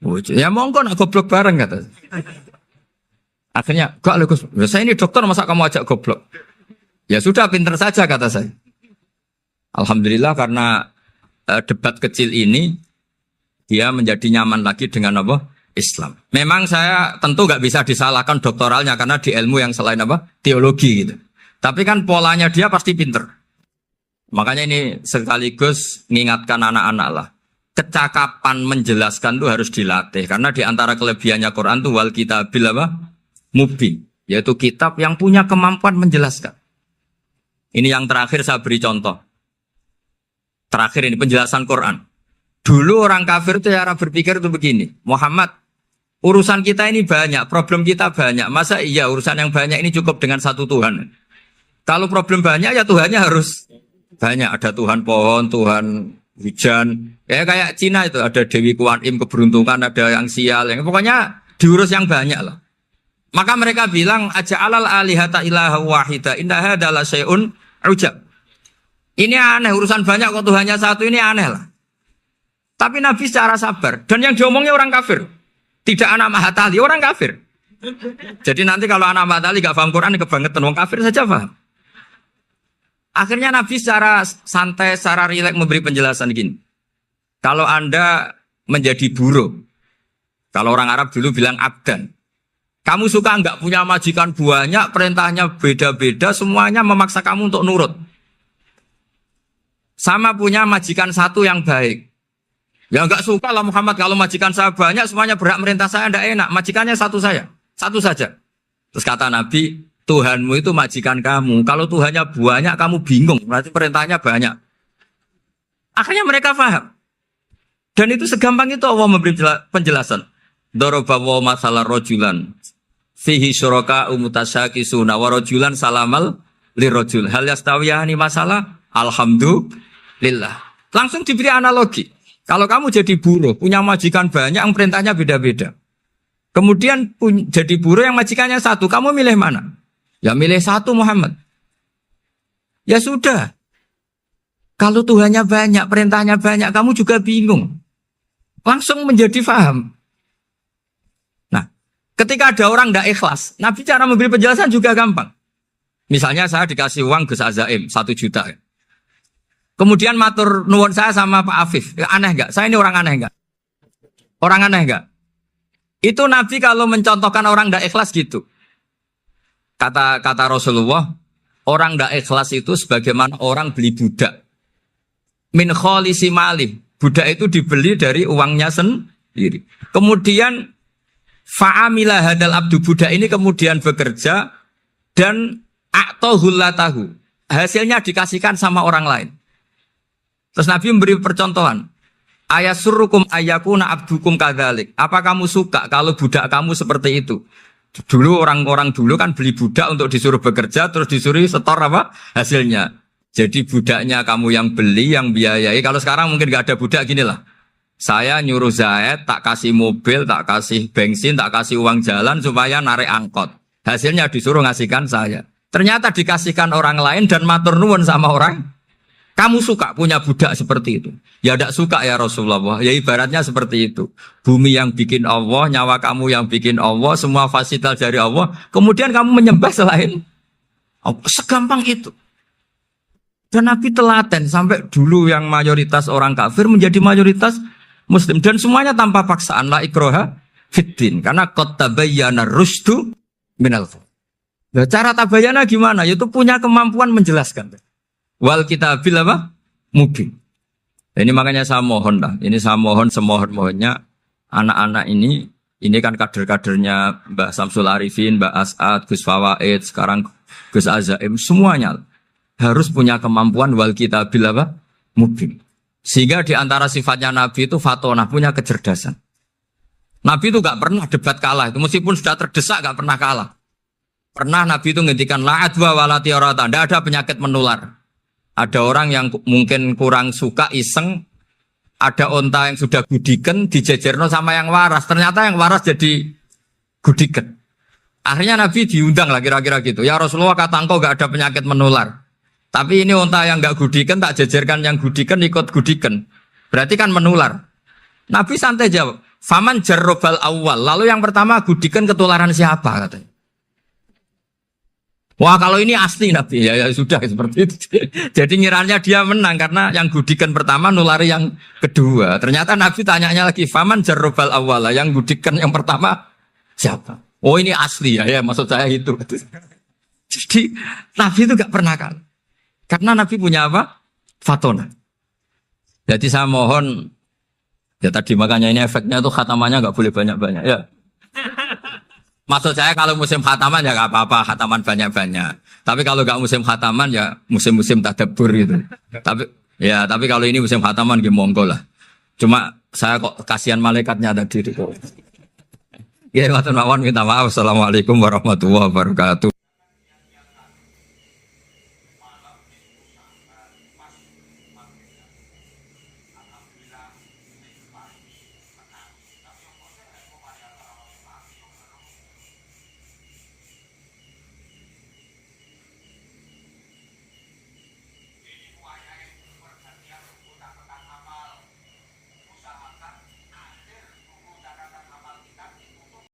wujud. Ya monggo nak goblok bareng kata. Akhirnya gak lho Gus, saya ini dokter masa kamu ajak goblok. Ya sudah pinter saja kata saya. Alhamdulillah karena debat kecil ini dia menjadi nyaman lagi dengan apa? Islam. Memang saya tentu nggak bisa disalahkan doktoralnya karena di ilmu yang selain apa? Teologi gitu. Tapi kan polanya dia pasti pinter. Makanya ini sekaligus mengingatkan anak-anak lah. Kecakapan menjelaskan itu harus dilatih. Karena di antara kelebihannya Quran itu wal kitabil apa? Mubin. Yaitu kitab yang punya kemampuan menjelaskan. Ini yang terakhir saya beri contoh. Terakhir ini penjelasan Quran. Dulu orang kafir itu cara berpikir itu begini. Muhammad, urusan kita ini banyak, problem kita banyak. Masa iya urusan yang banyak ini cukup dengan satu Tuhan? Kalau problem banyak ya Tuhannya harus banyak. Ada Tuhan pohon, Tuhan hujan. Ya kayak Cina itu ada Dewi Kuan Im keberuntungan, ada yang sial. Yang pokoknya diurus yang banyak lah. Maka mereka bilang aja'alal alihata ilaha wahida inna hadza la syai'un ujab. Ini aneh urusan banyak kok Tuhannya satu ini aneh lah. Tapi Nabi secara sabar dan yang diomongnya orang kafir. Tidak anak Mahatali, orang kafir. Jadi nanti kalau anak Mahatali gak paham Quran kebangetan orang kafir saja paham. Akhirnya Nabi secara santai, secara rileks memberi penjelasan gini. Kalau Anda menjadi buruh, kalau orang Arab dulu bilang abdan. Kamu suka enggak punya majikan banyak, perintahnya beda-beda, semuanya memaksa kamu untuk nurut. Sama punya majikan satu yang baik. Ya enggak suka lah Muhammad kalau majikan saya banyak, semuanya berhak merintah saya enggak enak. Majikannya satu saya, satu saja. Terus kata Nabi, Tuhanmu itu majikan kamu. Kalau Tuhannya banyak, kamu bingung. Berarti perintahnya banyak. Akhirnya mereka paham. Dan itu segampang itu Allah memberi penjelasan. Daraba wa masalah rojulan. Fihi syuraka umutasyakisuna wa rojulan salamal lirojul. Hal yastawiyahani masalah. Alhamdulillah. Langsung diberi analogi. Kalau kamu jadi buruh, punya majikan banyak, yang perintahnya beda-beda. Kemudian jadi buruh yang majikannya satu. Kamu milih mana? Ya milih satu Muhammad. Ya sudah. Kalau Tuhannya banyak, perintahnya banyak, kamu juga bingung. Langsung menjadi faham. Nah, ketika ada orang tidak ikhlas, Nabi cara memberi penjelasan juga gampang. Misalnya saya dikasih uang Gus Azaim 1 juta. Kemudian matur nuwun saya sama Pak Afif. Ya, aneh enggak? Saya ini orang aneh enggak? Orang aneh enggak? Itu Nabi kalau mencontohkan orang tidak ikhlas gitu. Kata Rasulullah, orang tidak ikhlas itu sebagaimana orang beli budak. Min kholisi malih. Budak itu dibeli dari uangnya sendiri. Kemudian fa'amila hadal abdu, budak ini kemudian bekerja dan a'tohullatahu. Hasilnya dikasihkan sama orang lain. Terus Nabi memberi percontohan. Ayasurrukum ayyakuna abdukum kadzalik. Apa kamu suka kalau budak kamu seperti itu? Dulu orang-orang dulu kan beli budak untuk disuruh bekerja terus disuruh setor apa hasilnya. Jadi budaknya kamu yang beli, yang biayai. Kalau sekarang mungkin gak ada budak gini lah. Saya nyuruh Zaid, tak kasih mobil, tak kasih bensin, tak kasih uang jalan supaya narik angkot. Hasilnya disuruh ngasihkan saya. Ternyata dikasihkan orang lain dan matur nuwun sama orang. Kamu suka punya budak seperti itu? Ya tidak suka ya Rasulullah. Ya ibaratnya seperti itu. Bumi yang bikin Allah, nyawa kamu yang bikin Allah, semua fasilitas dari Allah. Kemudian kamu menyembah selain Allah. Segampang itu. Dan Nabi telaten sampai dulu yang mayoritas orang kafir menjadi mayoritas Muslim. Dan semuanya tanpa paksaan. La ikroha fiddin. Karena qad tabayyana rusdu minal ghayy. Nah, cara tabayyana gimana? Yaitu punya kemampuan menjelaskan. Wal kitabil apa? Mubin. Ini makanya saya mohon lah. Ini saya mohon semohon-mohonnya anak-anak ini kan kader-kadernya Mbah Samsul Arifin, Mbah As'ad, Gus Fawaid, sekarang Gus Azaim, semuanya harus punya kemampuan wal kitabil apa? Mubin. Sehingga di antara sifatnya Nabi itu fatonah, punya kecerdasan. Nabi itu gak pernah debat kalah. Itu meskipun sudah terdesak gak pernah kalah. Pernah Nabi itu ngendikan la'adwa walatiorata. Tidak ada penyakit menular. Ada orang yang mungkin kurang suka iseng, ada onta yang sudah gudiken dijejerno sama yang waras. Ternyata yang waras jadi gudiken. Akhirnya Nabi diundang lah kira-kira gitu. Ya Rasulullah, kata engkau gak ada penyakit menular. Tapi ini onta yang gak gudiken tak jejerkan yang gudiken ikut gudiken. Berarti kan menular. Nabi santai jawab. Faman jarrobal awal. Lalu yang pertama gudiken ketularan siapa katanya. Wah kalau ini asli Nabi ya sudah seperti itu. Jadi ngiranya dia menang karena yang gudikan pertama nulari yang kedua. Ternyata Nabi tanyanya lagi faman jarrobal awala, yang gudikan yang pertama siapa? Oh ini asli ya maksud saya itu. Jadi Nabi itu gak pernah kan? Karena Nabi punya apa? Fatona. Jadi saya mohon ya tadi makanya ini efeknya tuh khatamannya gak boleh banyak-banyak ya. Maksud saya kalau musim khataman ya gak apa-apa, khataman banyak-banyak. Tapi kalau gak musim khataman ya musim-musim tadabbur gitu. Tapi kalau ini musim khataman ya monggo lah. Cuma saya kok kasihan malaikatnya tadi. Ya, matur nuwun minta maaf. Assalamualaikum warahmatullahi wabarakatuh.